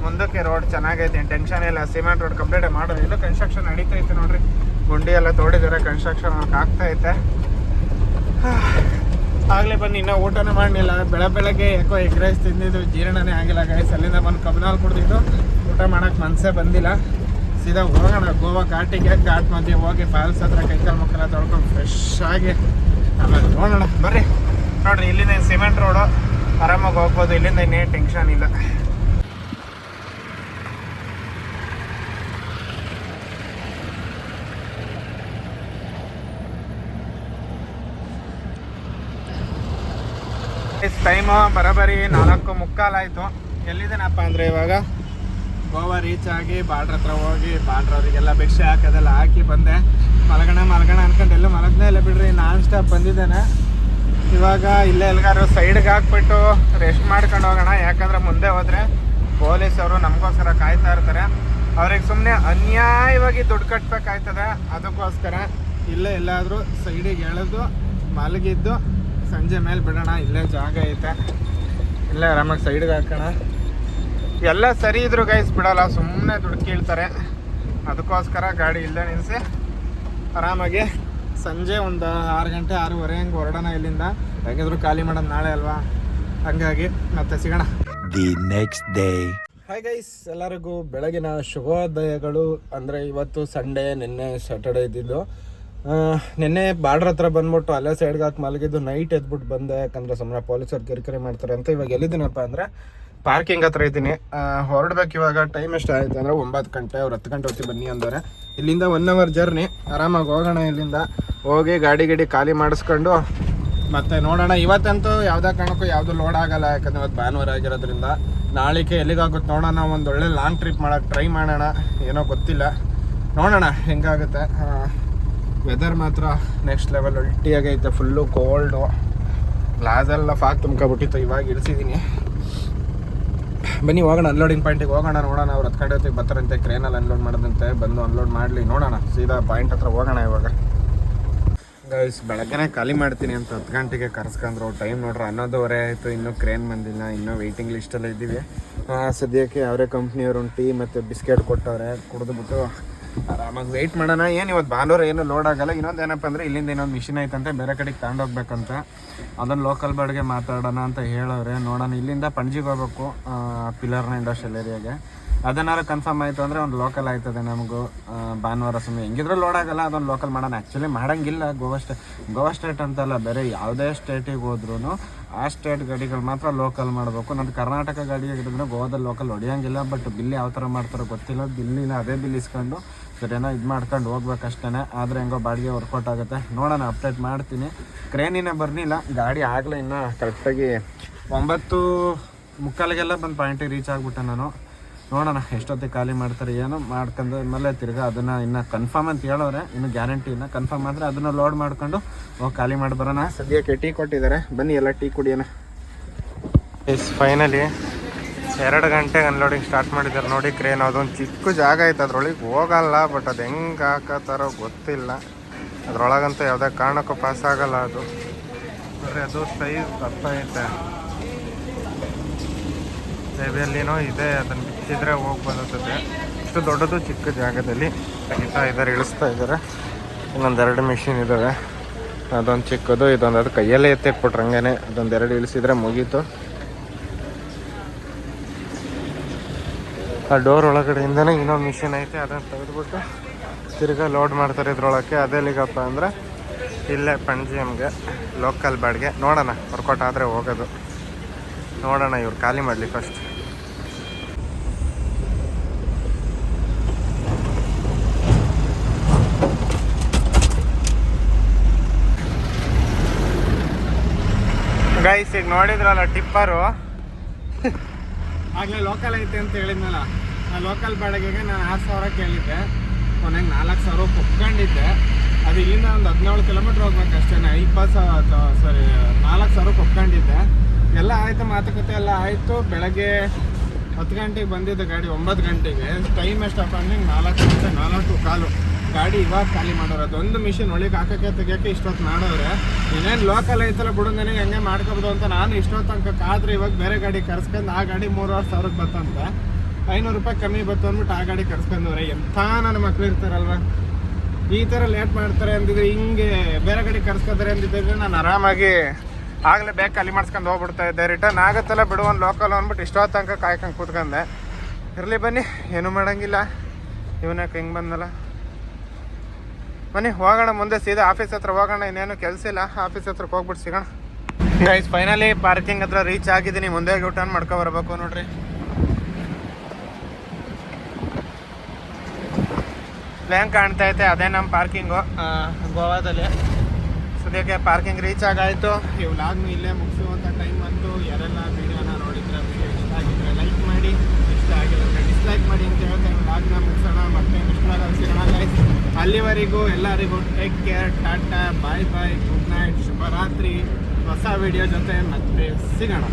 ಮುಂದಕ್ಕೆ ರೋಡ್ ಚೆನ್ನಾಗೈತೆ, ಟೆನ್ಷನ್ ಇಲ್ಲ. ಸಿಮೆಂಟ್ ರೋಡ್ ಕಂಪ್ಲೀಟ್ ಮಾಡೋದು. ಇಲ್ಲೂ ಕನ್ಸ್ಟ್ರಕ್ಷನ್ ನಡೀತೈತೆ ನೋಡ್ರಿ. ಗುಂಡಿ ಎಲ್ಲ ತೋಡಿದ್ದಾರೆ, ಕನ್ಸ್ಟ್ರಕ್ಷನ್ ಆಗ್ತಾಯಿದೆ. ಆಗಲೇ ಬನ್ನಿ, ಇನ್ನೂ ಊಟನೇ ಮಾಡಲಿಲ್ಲ. ಬೆಳಗ್ಗೆ ಯಾಕೋ ಎಗ್ ರೈಸ್ ತಿಂದಿದ್ದು ಜೀರ್ಣನೇ ಆಗಿಲ್ಲ ಗೈಸ್. ಅಲ್ಲಿಂದ ಬಂದು ಕಬ್ಬಿನಾಲ್ ಕುಡ್ದಿದ್ದು ಊಟ ಮಾಡೋಕ್ಕೆ ಮನಸ್ಸೇ ಬಂದಿಲ್ಲ. ಸೀದಾ ಹೋಗೋಣ ಗೋವಾ ಘಾಟಿಗೆ. ಘಾಟ್ ಮಧ್ಯೆ ಹೋಗಿ ಫಾಲ್ಸ್ ಹತ್ರ ಕೈಕಾಲು ಮುಖನ ತೊಳ್ಕೊಂಡು ಫ್ರೆಶ್ ಆಗಿ ಆಮೇಲೆ ನೋಡೋಣ ಬರ್ರಿ. ನೋಡ್ರಿ ಇಲ್ಲಿಂದ ಸಿಮೆಂಟ್ ರೋಡು, ಆರಾಮಾಗಿ ಹೋಗ್ಬೋದು. ಇಲ್ಲಿಂದ ಇನ್ನೇನು ಟೆನ್ಷನ್ ಇಲ್ಲ. ಟೈಮು ಬರೋಬ್ಬರಿ 4:45 ಆಯಿತು. ಎಲ್ಲಿದ್ದೇನಪ್ಪ ಅಂದರೆ ಇವಾಗ ಗೋವಾ ರೀಚ್ ಆಗಿ ಬಾರ್ಡ್ರ್ ಹತ್ರ ಹೋಗಿ ಬಾರ್ಡ್ರ್ ಅವರಿಗೆಲ್ಲ ಭಿಕ್ಷೆ ಹಾಕೋದೆಲ್ಲ ಹಾಕಿ ಬಂದೆ. ಮಲಗೋಣ ಅನ್ಕೊಂಡು ಎಲ್ಲೂ ಮಲಗನೇ ಇಲ್ಲ ಬಿಡ್ರಿ. ನಾನ್ ಸ್ಟಾಪ್ ಬಂದಿದ್ದೇನೆ. ಇವಾಗ ಇಲ್ಲೇ ಎಲ್ಗಾರು ಸೈಡ್ಗೆ ಹಾಕ್ಬಿಟ್ಟು ರೆಸ್ಟ್ ಮಾಡ್ಕೊಂಡು ಹೋಗೋಣ. ಯಾಕಂದರೆ ಮುಂದೆ ಹೋದರೆ ಪೊಲೀಸವರು ನಮಗೋಸ್ಕರ ಕಾಯ್ತಾ ಇರ್ತಾರೆ. ಅವ್ರಿಗೆ ಸುಮ್ಮನೆ ಅನ್ಯಾಯವಾಗಿ ದುಡ್ಡು ಕಟ್ಟಬೇಕಾಯ್ತದೆ. ಅದಕ್ಕೋಸ್ಕರ ಇಲ್ಲೇ ಎಲ್ಲಾದರೂ ಸೈಡಿಗೆ ಎಳೆದು ಮಲಗಿದ್ದು ಸಂಜೆ ಮೇಲೆ ಬಿಡೋಣ. ಇಲ್ಲೇ ಜಾಗ ಐತೆ, ಇಲ್ಲೇ ಆರಾಮಾಗಿ ಸೈಡ್ಗೆ ಹಾಕೋಣ. ಎಲ್ಲ ಸರಿ ಇದ್ರು ಗೈಸ್ ಬಿಡೋಲ್ಲ, ಸುಮ್ಮನೆ ದುಡ್ಡು ಕೀಳ್ತಾರೆ. ಅದಕ್ಕೋಸ್ಕರ ಗಾಡಿ ಇಲ್ಲೇ ನಿಲ್ಲಿಸಿ ಆರಾಮಾಗಿ ಸಂಜೆ ಒಂದು 6 ಗಂಟೆ 6:30 ಹಂಗೆ ಹೊರಡೋಣ ಇಲ್ಲಿಂದ. ಹೇಗಿದ್ರು ಖಾಲಿ ಮಾಡೋದು ನಾಳೆ ಅಲ್ವಾ, ಹಂಗಾಗಿ ಮತ್ತೆ ಸಿಗೋಣ. The next day. Hi guys, ಎಲ್ಲರಿಗೂ ಬೆಳಗಿನ ಶುಭೋದಯಗಳು. ಅಂದರೆ ಇವತ್ತು ಸಂಡೇ, ನಿನ್ನೆ ಸ್ಯಾಟರ್ಡೇ ಇದ್ದಿದ್ದು. ನಿನ್ನೆ ಬಾರ್ಡ್ರ್ ಹತ್ರ ಬಂದ್ಬಿಟ್ಟು ಅಲ್ಲೇ ಸೈಡ್ಗೆ ಹಾಕಿ ಮಲಗಿದ್ದು. ನೈಟ್ ಎದ್ಬಿಟ್ಟು ಬಂದೆ, ಯಾಕಂದರೆ ಸುಮ್ಮನೆ ಪೊಲೀಸರು ಕಿರಿಕಿರಿ ಮಾಡ್ತಾರೆ ಅಂತ. ಇವಾಗ ಎಲ್ಲಿದ್ದೀನಪ್ಪ ಅಂದರೆ ಪಾರ್ಕಿಂಗ್ ಹತ್ರ ಇದ್ದೀನಿ. ಹೊರಡ್ಬೇಕು ಇವಾಗ. ಟೈಮ್ ಎಷ್ಟು ಆಯಿತು ಅಂದರೆ 9 ಗಂಟೆ. ಅವ್ರು 10 ಗಂಟೆ ಹೊತ್ತಿ ಬನ್ನಿ ಅಂದವ್ರೆ. ಇಲ್ಲಿಂದ 1 ಅವರ್ ಜರ್ನಿ. ಆರಾಮಾಗಿ ಹೋಗೋಣ. ಇಲ್ಲಿಂದ ಹೋಗಿ ಗಾಡಿ ಮಾಡಿಸ್ಕೊಂಡು ಮತ್ತೆ ನೋಡೋಣ. ಇವತ್ತಂತೂ ಯಾವುದೇ ಕಾರಣಕ್ಕೂ ಯಾವುದು ಲೋಡ್ ಆಗಲ್ಲ, ಯಾಕಂದರೆ ಇವತ್ತು ಭಾನುವಾರ ಆಗಿರೋದ್ರಿಂದ. ನಾಳೆಗೆ ಎಲ್ಲಿಗಾಗುತ್ತೆ ನೋಡೋಣ. ಒಂದು ಒಳ್ಳೆ ಲಾಂಗ್ ಟ್ರಿಪ್ ಮಾಡೋಕ್ಕೆ ಟ್ರೈ ಮಾಡೋಣ. ಏನೋ ಗೊತ್ತಿಲ್ಲ, ನೋಡೋಣ ಹೆಂಗಾಗುತ್ತೆ. ವೆದರ್ ಮಾತ್ರ ನೆಕ್ಸ್ಟ್ ಲೆವೆಲ್ ಅಲ್ಟಿಯಾಗೈತೆ. ಫುಲ್ಲು ಕೋಲ್ಡು, ಗ್ಲಾಸೆಲ್ಲ ಫಾಗ್ ತುಂಬ್ಕೊಬಿಟ್ಟಿತ್ತು. ಇವಾಗ ಇಳಿಸಿದ್ದೀನಿ. ಬನ್ನಿ ಹೋಗೋಣ, ಅನ್ಲೋಡಿಂಗ್ ಪಾಯಿಂಟಿಗೆ ಹೋಗೋಣ. ನೋಡೋಣ ಅವ್ರು 10 ಗಂಟೆ ಹೊತ್ತಿಗೆ ಬರ್ತಾರಂತೆ. ಕ್ರೇನಲ್ಲಿ ಅನ್ಲೋಡ್ ಮಾಡೋದಂತೆ. ಬಂದು ಅನ್ಲೋಡ್ ಮಾಡಲಿ, ನೋಡೋಣ. ಸೀದಾ ಪಾಯಿಂಟ್ ಹತ್ರ ಹೋಗೋಣ ಇವಾಗ. ಗೈಸ್ ಬೆಳಗ್ಗೆನೇ ಖಾಲಿ ಮಾಡ್ತೀನಿ ಅಂತ 10 ಗಂಟೆಗೆ ಕರೆಸ್ಕೊಂಡ್ರು. ಟೈಮ್ ನೋಡ್ರಿ 11:15 ಆಯಿತು. ಇನ್ನೂ ಕ್ರೇನ್ ಬಂದಿಲ್ಲ. ಇನ್ನೂ ವೆಯ್ಟಿಂಗ್ ಲಿಸ್ಟಲ್ಲಿ ಇದ್ದೀವಿ. ಸದ್ಯಕ್ಕೆ ಅವರೇ ಕಂಪ್ನಿಯವರು ಒಂದು ಟೀ ಮತ್ತು ಬಿಸ್ಕೆಟ್ ಕೊಟ್ಟವ್ರೆ. ಕುಡಿದ್ಬಿಟ್ಟು ಆರಾಮಾಗಿ ವೆಯ್ಟ್ ಮಾಡೋಣ. ಏನು ಇವತ್ತು ಭಾನುವಾರ ಏನು ಲೋಡ್ ಆಗಲ್ಲ. ಇನ್ನೊಂದು ಏನಪ್ಪ ಅಂದರೆ ಇಲ್ಲಿಂದ ಇನ್ನೊಂದು ಮಿಷಿನ್ ಐತಂತೆ, ಬೇರೆ ಕಡೆಗೆ ತಗೊಂಡೋಗ್ಬೇಕಂತ. ಅದನ್ನು ಲೋಕಲ್ ಬಾಡಿಗೆ ಮಾತಾಡೋಣ ಅಂತ ಹೇಳೋರೆ. ನೋಡೋಣ. ಇಲ್ಲಿಂದ ಪಣಜಿಗೆ ಹೋಗ್ಬೇಕು, ಪಿಲ್ಲರ್ನ ಇಂಡಸ್ಟ್ರಿಯಲ್ ಏರಿಯಾಗೆ. ಅದನ್ನಾರು ಕನ್ಫರ್ಮ್ ಆಯಿತು ಅಂದರೆ ಒಂದು ಲೋಕಲ್ ಆಯ್ತದೆ ನಮಗೂ. ಭಾನುವಾರ ಸುಮ್ಮನೆ ಹೆಂಗಿದ್ರೂ ಲೋಡ್ ಆಗಲ್ಲ, ಅದೊಂದು ಲೋಕಲ್ ಮಾಡೋಣ. ಆ್ಯಕ್ಚುಲಿ ಮಾಡೋಂಗಿಲ್ಲ. ಗೋವಾ ಸ್ಟೇಟ್ ಅಂತಲ್ಲ, ಬೇರೆ ಯಾವುದೇ ಸ್ಟೇಟಿಗೆ ಹೋದ್ರೂ ಆ ಸ್ಟೇಟ್ ಗಾಡಿಗಳು ಮಾತ್ರ ಲೋಕಲ್ ಮಾಡಬೇಕು. ನಂದು ಕರ್ನಾಟಕ ಗಾಡಿ ಆಗಿದ್ರೆ ಗೋವಾದಲ್ಲಿ ಲೋಕಲ್ ಹೊಡೆಯೋಂಗಿಲ್ಲ. ಬಟ್ ಬಿಲ್ ಯಾವ ಥರ ಮಾಡ್ತಾರೋ ಗೊತ್ತಿಲ್ಲ. ಬಿಲ್ಲಿನ ಅದೇ ಬಿಲ್ ಇಸ್ಕೊಂಡು ಸರಿನೋ ಇದು ಮಾಡ್ಕೊಂಡು ಹೋಗ್ಬೇಕಷ್ಟೇ. ಆದರೆ ಹೆಂಗೋ ಬಾಡಿಗೆ ವರ್ಕೌಟ್ ಆಗುತ್ತೆ. ನೋಡೋಣ, ಅಪ್ಡೇಟ್ ಮಾಡ್ತೀನಿ. ಕ್ರೇನಿನೇ ಬರಲಿಲ್ಲ, ಗಾಡಿ ಆಗಲೇ ಇನ್ನೂ ಕರೆಕ್ಟಾಗಿ 9:45 ಬಂದು ಪಾಯಿಂಟಿಗೆ ರೀಚ್ ಆಗಿಬಿಟ್ಟೆ ನಾನು. ನೋಡೋಣ ಎಷ್ಟೊತ್ತಿಗೆ ಖಾಲಿ ಮಾಡ್ತಾರೆ ಏನು ಮಾಡ್ಕೊಂಡು ಮೇಲೆ ತಿರ್ಗಾ ಅದನ್ನು ಇನ್ನೂ ಕನ್ಫರ್ಮ್ ಅಂತ ಹೇಳೋರೆ. ಇನ್ನೂ ಗ್ಯಾರಂಟಿ ಇಲ್ಲ. ಕನ್ಫರ್ಮ್ ಆದರೆ ಅದನ್ನು ಲೋಡ್ ಮಾಡ್ಕೊಂಡು ಹೋಗಿ ಖಾಲಿ ಮಾಡಿ ಬರೋಣ. ಸದ್ಯಕ್ಕೆ ಟೀ ಕೊಟ್ಟಿದ್ದಾರೆ, ಬನ್ನಿ ಎಲ್ಲ ಟೀ ಕುಡಿಯೋಣ. ಫೈನಲಿ 2 ಗಂಟೆಗೆ ಅನ್ಲೋಡಿಂಗ್ ಸ್ಟಾರ್ಟ್ ಮಾಡಿದ್ದಾರೆ ನೋಡಿ ಕ್ರೇನ್. ಅದೊಂದು ಚಿಕ್ಕ ಜಾಗ ಐತೆ, ಅದ್ರೊಳಗೆ ಹೋಗಲ್ಲ. ಬಟ್ ಅದು ಹೆಂಗೆ ಹಾಕತ್ತಾರೋ ಗೊತ್ತಿಲ್ಲ. ಅದ್ರೊಳಗಂತೂ ಯಾವುದೇ ಕಾರಣಕ್ಕೂ ಪಾಸ್ ಆಗಲ್ಲ ಅದು. ಅಂದರೆ ಅದು ಸೈಜ್ ದಪ್ಪ ಐತೆ, ಬೇಬಿಯಲ್ಲಿನೋ ಇದೆ. ಅದನ್ನು ಬಿಚ್ಚಿದ್ರೆ ಹೋಗಿ ಬಂದುತ್ತದೆ. ಇಷ್ಟು ದೊಡ್ಡದು ಚಿಕ್ಕ ಜಾಗದಲ್ಲಿ ತೆಗಿತಾ ಇದ್ದಾರೆ, ಇಳಿಸ್ತಾ ಇದ್ದಾರೆ. ಇನ್ನೊಂದು 2 ಮಿಷಿನ್ ಇದ್ದಾವೆ. ಅದೊಂದು ಚಿಕ್ಕದು, ಇದೊಂದು. ಅದು ಕೈಯಲ್ಲೇ ಎತ್ತಿಕ್ಬಿಟ್ರೆ ಹಂಗೇನೆ. ಅದೊಂದು 2 ಇಳಿಸಿದ್ರೆ ಮುಗೀತು. ಆ ಡೋರ್ ಒಳಗಡೆಯಿಂದನೇ ಇನ್ನೊಂದು ಮಿಷಿನ್ ಐತೆ, ಅದನ್ನು ತೆಗೆದುಬಿಟ್ಟು ತಿರ್ಗಾ ಲೋಡ್ ಮಾಡ್ತಾರೆ ಇದ್ರೊಳಕ್ಕೆ. ಅದೆಲ್ಲಿಗಪ್ಪ ಅಂದರೆ ಇಲ್ಲೇ ಪಣಜಿಯಮ್ಗೆ ಲೋಕಲ್ ಬಾಡಿಗೆ. ನೋಡೋಣ, ವರ್ಕೌಟ್ ಆದರೆ ಹೋಗೋದು. ನೋಡೋಣ, ಇವ್ರು ಖಾಲಿ ಮಾಡಲಿ ಫಸ್ಟ್. ಗೈಸ್, ಈಗ ನೋಡಿದ್ರಲ್ಲ ಟಿಪ್ಪರು ಆಗಲೇ ಲೋಕಲ್ ಐತೆ ಅಂತ ಹೇಳಿದ್ನಲ್ಲ. ಆ ಲೋಕಲ್ ಬಾಡಿಗೆಗೆ ನಾನು 6,000 ಕೇಳಿದ್ದೆ. ಕೊನೆಗೆ 4,000 ಒಪ್ಕೊಂಡಿದ್ದೆ. ಅದು ಇಲ್ಲಿಂದ ಒಂದು 17 ಕಿಲೋಮೀಟ್ರ್ ಹೋಗ್ಬೇಕು ಅಷ್ಟೇ. 4,000 ಒಪ್ಕೊಂಡಿದ್ದೆ. ಎಲ್ಲ ಆಯಿತು, ಮಾತುಕತೆ ಎಲ್ಲ ಆಯಿತು. ಬೆಳಗ್ಗೆ 10 ಗಂಟೆಗೆ ಬಂದಿದ್ದೆ ಗಾಡಿ, 9 ಗಂಟೆಗೆ. ಟೈಮ್ ಎಷ್ಟಪ್ಪ ಅಂದರೆ 4:15 ಗಾಡಿ ಇವಾಗ ಖಾಲಿ ಮಾಡೋರು. ಅದೊಂದು ಮಿಷಿನ್ ಒಳಗೆ ಹಾಕೋಕ್ಕೆ ತೆಗಿಯೋಕ್ಕೆ ಇಷ್ಟೊತ್ತು ಮಾಡೋರೆ. ಇನ್ನೇನು ಲೋಕಲ್ ಐತಲ್ಲ ಬಿಡು, ನನಗೆ ಹೆಂಗೆ ಮಾಡ್ಕೋಬೋದು ಅಂತ ನಾನು ಇಷ್ಟೊತ್ತು ತನಕ ಕಾದ್ರೆ. ಇವಾಗ ಬೇರೆ ಗಾಡಿ ಕರ್ಸ್ಕೊಂಡು ಆ ಗಾಡಿ 3,500 ಬತ್ತಂತೆ. 500 ರೂಪಾಯಿ ಕಮ್ಮಿ ಬತ್ತು ಅಂದ್ಬಿಟ್ಟು ಆ ಗಾಡಿ ಕರ್ಸ್ಕೊಂಡವ್ರೆ. ಎಂಥ ನನ್ನ ಮಕ್ಳು ಇರ್ತಾರಲ್ವ, ಈ ಥರ ಲೇಟ್ ಮಾಡ್ತಾರೆ ಅಂದಿದ್ರೆ, ಹಿಂಗೆ ಬೇರೆ ಗಾಡಿ ಕರ್ಸ್ಕೊತಾರೆ ಅಂದಿದ್ದರೆ ನಾನು ಆರಾಮಾಗಿ ಆಗಲೇ ಬೇಗ ಖಾಲಿ ಮಾಡ್ಸ್ಕೊಂಡು ಹೋಗ್ಬಿಡ್ತಾ ಇದ್ದೆ. ರಿಟರ್ನ್ ಆಗುತ್ತಲ್ಲ ಬಿಡು ಒಂದು ಲೋಕಲ್ ಅಂದ್ಬಿಟ್ಟು ಇಷ್ಟೊತ್ತು ತನಕ ಕಾಯ್ಕೊಂಡು ಕೂತ್ಕೊಂಡೆ. ಇರಲಿ ಬನ್ನಿ, ಏನೂ ಮಾಡೋಂಗಿಲ್ಲ. ಇವನಕ್ಕೆ ಹಿಂಗೆ ಬಂದಲ್ಲ. ಬನ್ನಿ ಹೋಗೋಣ ಮುಂದೆ, ಸೀದಾ ಆಫೀಸ್ ಹತ್ರ ಹೋಗೋಣ. ಇನ್ನೇನು ಕೆಲಸ ಇಲ್ಲ, ಆಫೀಸ್ ಹತ್ರಕ್ಕೆ ಹೋಗ್ಬಿಟ್ಟು ಸಿಗೋಣ. ಗೈಸ್, ಫೈನಲಿ ಪಾರ್ಕಿಂಗ್ ಹತ್ರ ರೀಚ್ ಆಗಿದ್ದೀನಿ. ಮುಂದೆ ರಿಟರ್ನ್ ಮಾಡ್ಕೊ ಬರ್ಬೇಕು ನೋಡ್ರಿ. ಪ್ಲ್ಯಾನ್ ಕಾಣ್ತಾ ಐತೆ, ಅದೇ ನಮ್ಮ ಪಾರ್ಕಿಂಗು ಗೋವಾದಲ್ಲಿ. ಸದ್ಯಕ್ಕೆ ಪಾರ್ಕಿಂಗ್ ರೀಚ್ ಆಗಾಯಿತು. ಈ ವ್ಲಾಗ್ನು ಇಲ್ಲೇ ಮುಗಿಸುವಂಥ ಟೈಮ್ ಬಂತು. ಯಾರೆಲ್ಲ ವೀಡಿಯೋನ ನೋಡಿದ್ರೆ, ವೀಡಿಯೋ ಇಷ್ಟ ಆಗಿದ್ರೆ ಲೈಕ್ ಮಾಡಿ, ಇಷ್ಟ ಆಗಿಲ್ಲ ಅಂದರೆ ಡಿಸ್ಲೈಕ್ ಮಾಡಿ ಅಂತ ಹೇಳ್ತಾರೆ. ವ್ಲಾಗ್ನ ಮುಗಿಸೋಣ, ಮತ್ತೆ ಇನ್ಸ್ಟಾಗ್ರಾಮ್ ಸಿಗೋಣ ಗೈಸ್. ಅಲ್ಲಿವರೆಗೂ ಎಲ್ಲರಿಗೂ ಟೇಕ್ ಕೇರ್, ಟಾಟಾ, ಬಾಯ್ ಬಾಯ್, ಗುಡ್ ನೈಟ್, ಶುಭರಾತ್ರಿ. ಹೊಸ ವಿಡಿಯೋ ಜೊತೆ ಮತ್ತೆ ಸಿಗೋಣ.